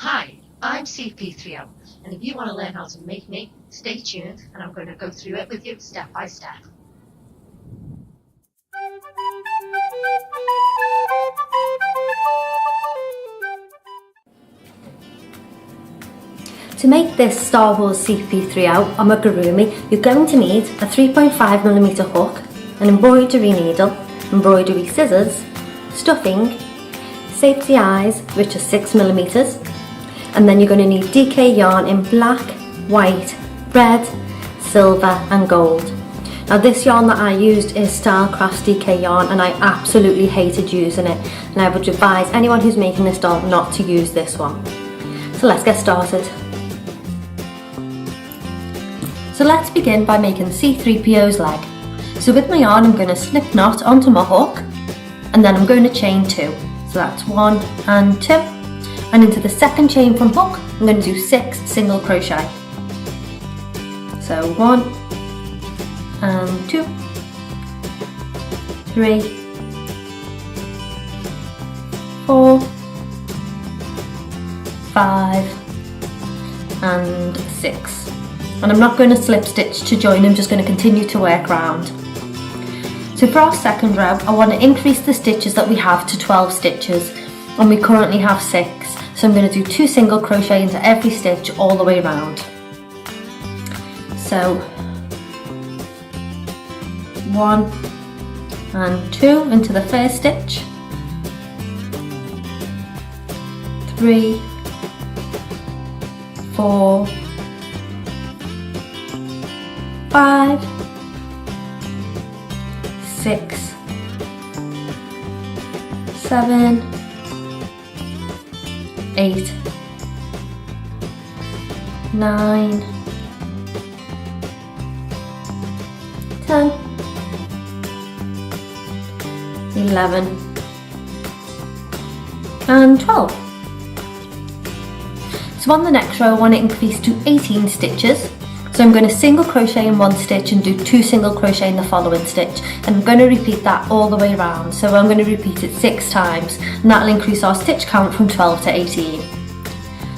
Hi, I'm C-3PO, and if you want to learn how to make me, stay tuned and I'm going to go through it with you step by step. To make this Star Wars C-3PO amigurumi, you're going to need a 3.5mm hook, an embroidery needle, embroidery scissors, stuffing, safety eyes which are 6mm, and then you're going to need DK yarn in black, white, red, silver and gold. Now this yarn that I used is Stylecraft's DK yarn and I absolutely hated using it, and I would advise anyone who's making this doll not to use this one. So let's get started. So let's begin by making C-3PO's leg. So with my yarn I'm going to slip knot onto my hook and then I'm going to chain 2. So that's 1 and 2, and into the second chain from hook I'm going to do 6 single crochet. So 1 and 2, 3, 4, 5 and 6. And I'm not going to slip stitch to join, I'm just going to continue to work round. So for our second row I want to increase the stitches that we have to 12 stitches, and we currently have 6, so I'm going to do 2 single crochet into every stitch all the way round. So 1 and 2 into the first stitch, 3, 4, 5, 6, 7, 8, 9, 10, 11 and 12. So on the next row I want to increase to 18 stitches. So I'm going to single crochet in one stitch and do 2 single crochet in the following stitch, and I'm going to repeat that all the way around. So I'm going to repeat it 6 times and that will increase our stitch count from 12 to 18.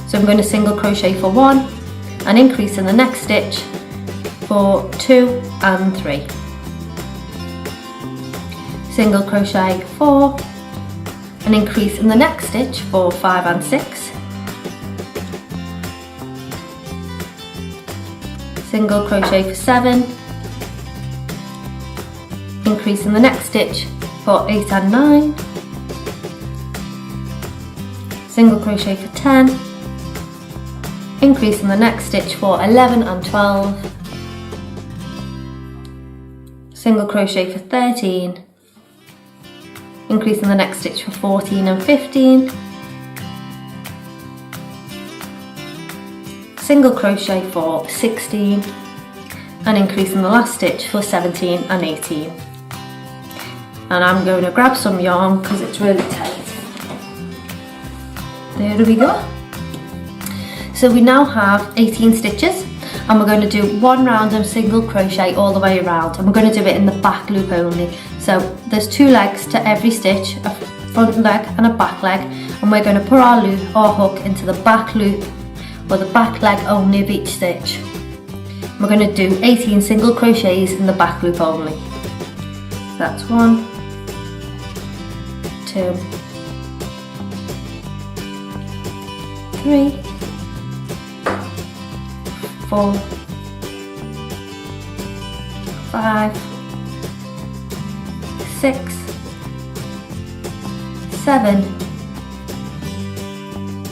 So I'm going to single crochet for 1 and increase in the next stitch for 2 and 3. Single crochet 4 and increase in the next stitch for 5 and 6. Single crochet for 7, increase in the next stitch for 8 and 9, single crochet for 10, increase in the next stitch for 11 and 12, single crochet for 13, increase in the next stitch for 14 and 15, single crochet for 16 and increase in the last stitch for 17 and 18. And I'm going to grab some yarn because it's really tight. There we go. So we now have 18 stitches and we're going to do 1 round of single crochet all the way around, and we're going to do it in the back loop only. So there's 2 legs to every stitch, a front leg and a back leg, and we're going to put our hook into the back loop or the back leg only of each stitch. We're going to do 18 single crochets in the back loop only. So that's 1, 2, 3, 4, 5, 6, 7,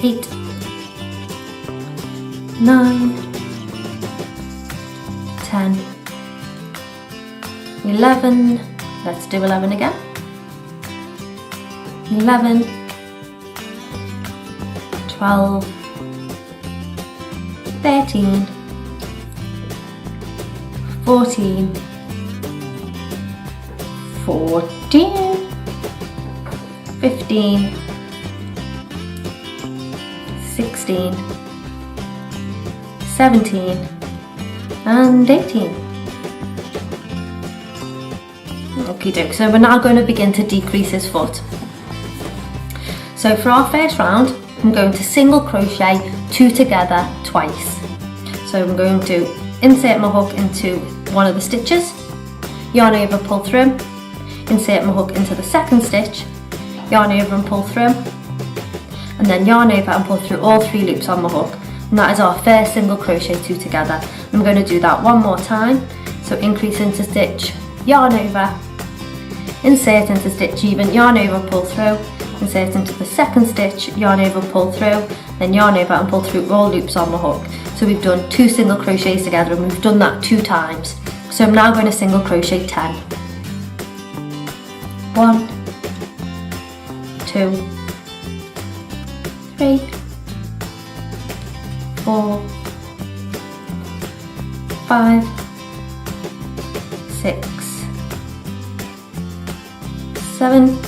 8, 9, 10, 11, let's do 11 again, 11, 12, 13, 14, 14, 15, 16, 17 and 18. Okie doke, so we're now going to begin to decrease his foot. So for our first round, I'm going to single crochet 2 together twice. So I'm going to insert my hook into one of the stitches, yarn over, pull through, insert my hook into the second stitch, yarn over and pull through, and then yarn over and pull through all 3 loops on my hook. And that is our first single crochet 2 together. I'm going to do that one more time. So increase into stitch, yarn over, insert into stitch even, yarn over, pull through, insert into the second stitch, yarn over, pull through, then yarn over and pull through all loops on my hook. So we've done 2 single crochets together, and we've done that 2 times. So I'm now going to single crochet 10. 1, 2, 3, 4, 5, 6, 7,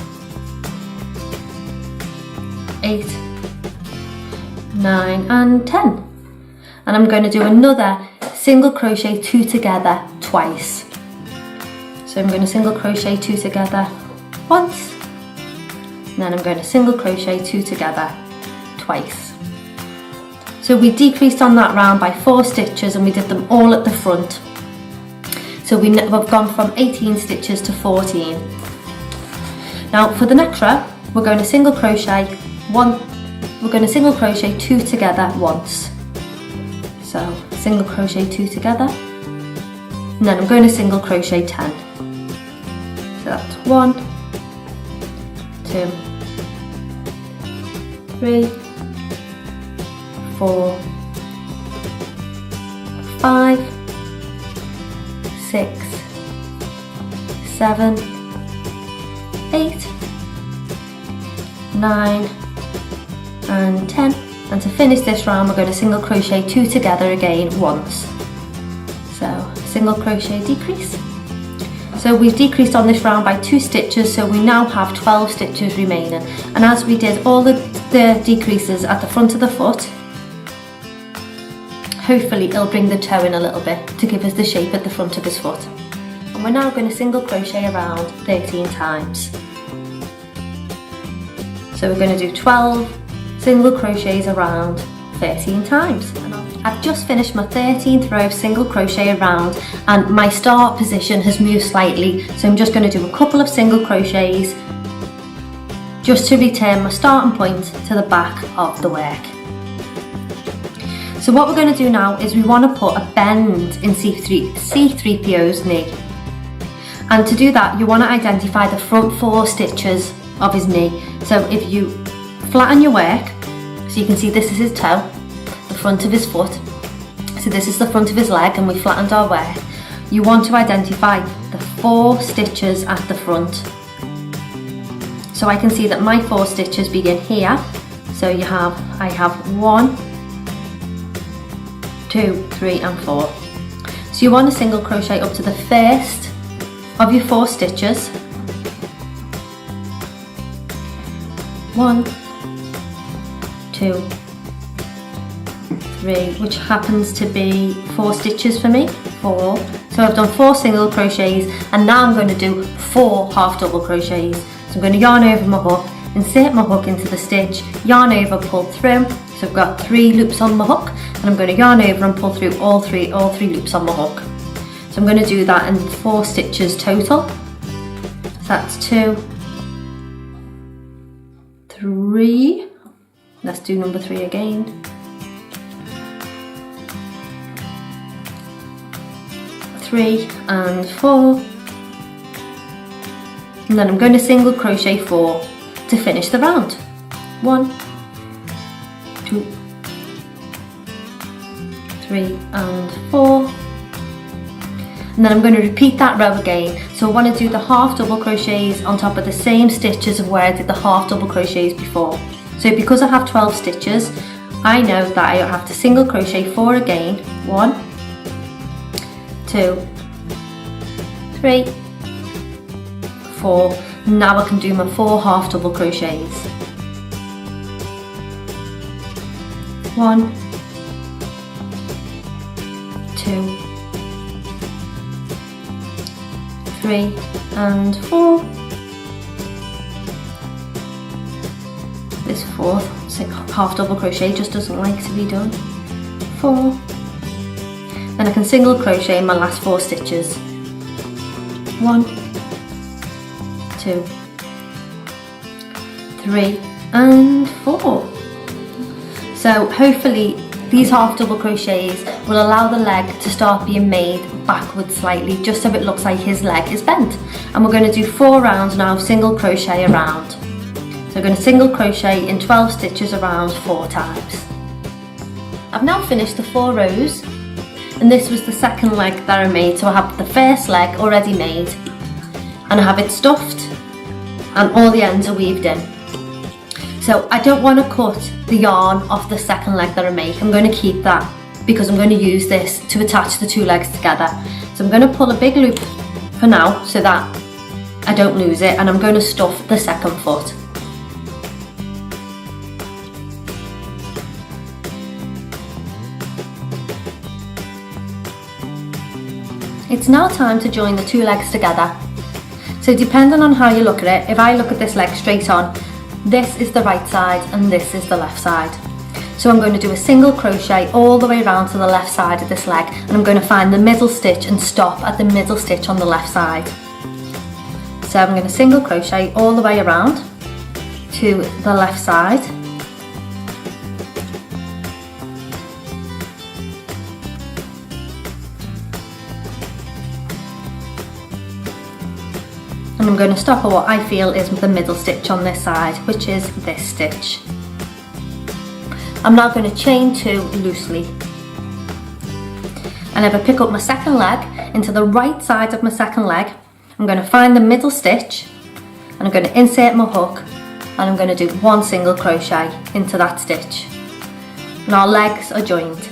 8, 9 and 10. And I'm going to do another single crochet 2 together twice. So I'm going to single crochet 2 together once, and then I'm going to single crochet 2 together twice. So we decreased on that round by 4 stitches, and we did them all at the front. So we've gone from 18 stitches to 14. Now for the next row, we're going to single crochet 2 together once. So single crochet 2 together, and then I'm going to single crochet 10. So that's 1, 2, 3, 4, 5, 6, 7, 8, 9 and 10. And to finish this round, we're going to single crochet 2 together again once. So single crochet decrease. So we've decreased on this round by 2 stitches, so we now have 12 stitches remaining. And as we did all the decreases at the front of the foot, hopefully it'll bring the toe in a little bit to give us the shape at the front of his foot. And we're now going to single crochet around 13 times. So we're going to do 12 single crochets around 13 times. And I've just finished my 13th row of single crochet around, and my start position has moved slightly, so I'm just going to do a couple of single crochets just to return my starting point to the back of the work. So what we're going to do now is we want to put a bend in C-3PO's knee, and to do that you want to identify the front 4 stitches of his knee. So if you flatten your work, so you can see this is his toe, the front of his foot, so this is the front of his leg, and we flattened our work. You want to identify the 4 stitches at the front. So I can see that my 4 stitches begin here. So I have 1, 2, 3 and 4. So you want to single crochet up to the first of your 4 stitches. 1, 2, 3, which happens to be 4 stitches for me, 4. So I've done 4 single crochets, and now I'm going to do 4 half double crochets. So I'm going to yarn over my hook, insert my hook into the stitch, yarn over, pull through. So I've got 3 loops on my hook, and I'm going to yarn over and pull through all three loops on my hook. So I'm going to do that in 4 stitches total. So that's 2, 3. Let's do number 3 again. 3 and 4. And then I'm going to single crochet 4 to finish the round. 1, 2, 3 and 4. And then I'm going to repeat that row again. So I want to do the half double crochets on top of the same stitches of where I did the half double crochets before. So because I have 12 stitches, I know that I have to single crochet 4 again. 1, 2, 3, 4. Now I can do my 4 half double crochets. 1, 2, 3 and 4. This 4th half double crochet, just doesn't like to be done. 4, then I can single crochet in my last 4 stitches. 1, 2, 3 and 4. So hopefully these half double crochets will allow the leg to start being made backwards slightly, just so it looks like his leg is bent. And we're going to do 4 rounds now of single crochet around. So we're going to single crochet in 12 stitches around 4 times. I've now finished the 4 rows, and this was the second leg that I made. So I have the first leg already made, and I have it stuffed and all the ends are weaved in. So I don't want to cut the yarn off the second leg that I make. I'm going to keep that because I'm going to use this to attach the 2 legs together. So I'm going to pull a big loop for now so that I don't lose it, and I'm going to stuff the second foot. It's now time to join the 2 legs together. So depending on how you look at it, if I look at this leg straight on, this is the right side and this is the left side. So I'm going to do a single crochet all the way around to the left side of this leg, and I'm going to find the middle stitch and stop at the middle stitch on the left side. So I'm going to single crochet all the way around to the left side. And I'm going to stop at what I feel is the middle stitch on this side, which is this stitch. I'm now going to chain 2 loosely. And if I pick up my second leg into the right side of my second leg, I'm going to find the middle stitch and I'm going to insert my hook, and I'm going to do 1 single crochet into that stitch. And our legs are joined.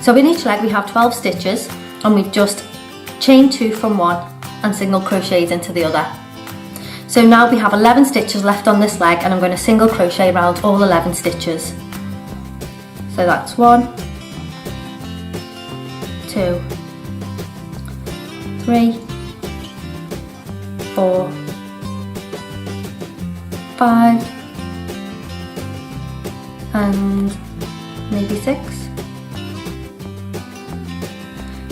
So in each leg we have 12 stitches, and we've just chained 2 from one and single crocheted into the other. So now we have 11 stitches left on this leg, and I'm going to single crochet around all 11 stitches. So that's 1, 2, 3, 4, 5 and maybe 6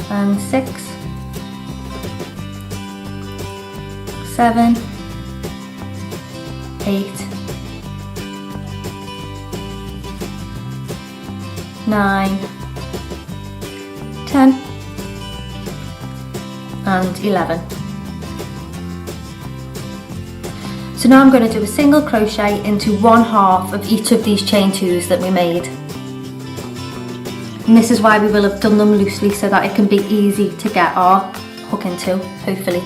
and 6, 7, 8, 9, 10 and 11. So now I'm going to do a single crochet into 1/2 of each of these chain 2s that we made. And this is why we will have done them loosely, so that it can be easy to get our hook into, hopefully.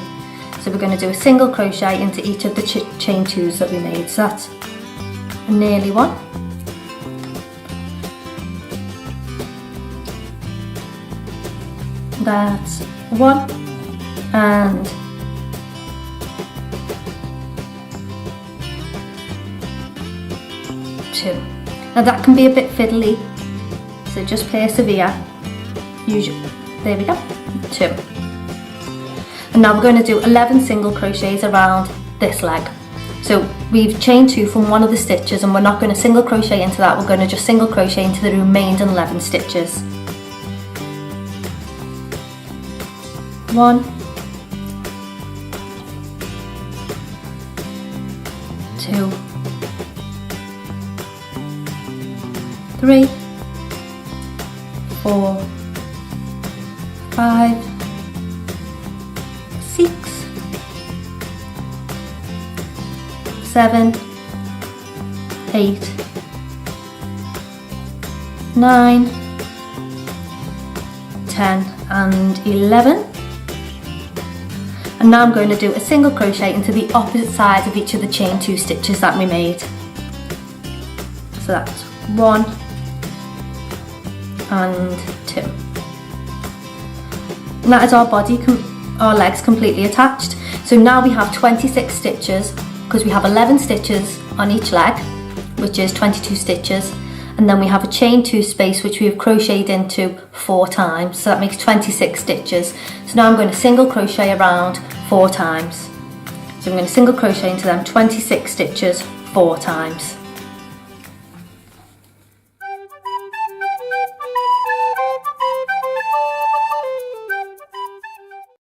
So we're going to do a single crochet into each of the chain 2s that we made. So that's nearly 1. That's 1 and 2. Now that can be a bit fiddly, so just persevere. There we go, 2. And now we're going to do 11 single crochets around this leg. So we've chained 2 from one of the stitches, and we're not going to single crochet into that, we're going to just single crochet into the remaining 11 stitches. 1, 2, 3, 4, 5, 6, 7, 8, 9, 10 and 11. And now I'm going to do a single crochet into the opposite side of each of the chain 2 stitches that we made. So that's 1 and 2. And that is our body, our legs completely attached. So now we have 26 stitches, because we have 11 stitches on each leg, which is 22 stitches, and then we have a chain 2 space which we have crocheted into 4 times, so that makes 26 stitches. So now I'm going to single crochet around 4 times. So I'm going to single crochet into them 26 stitches 4 times.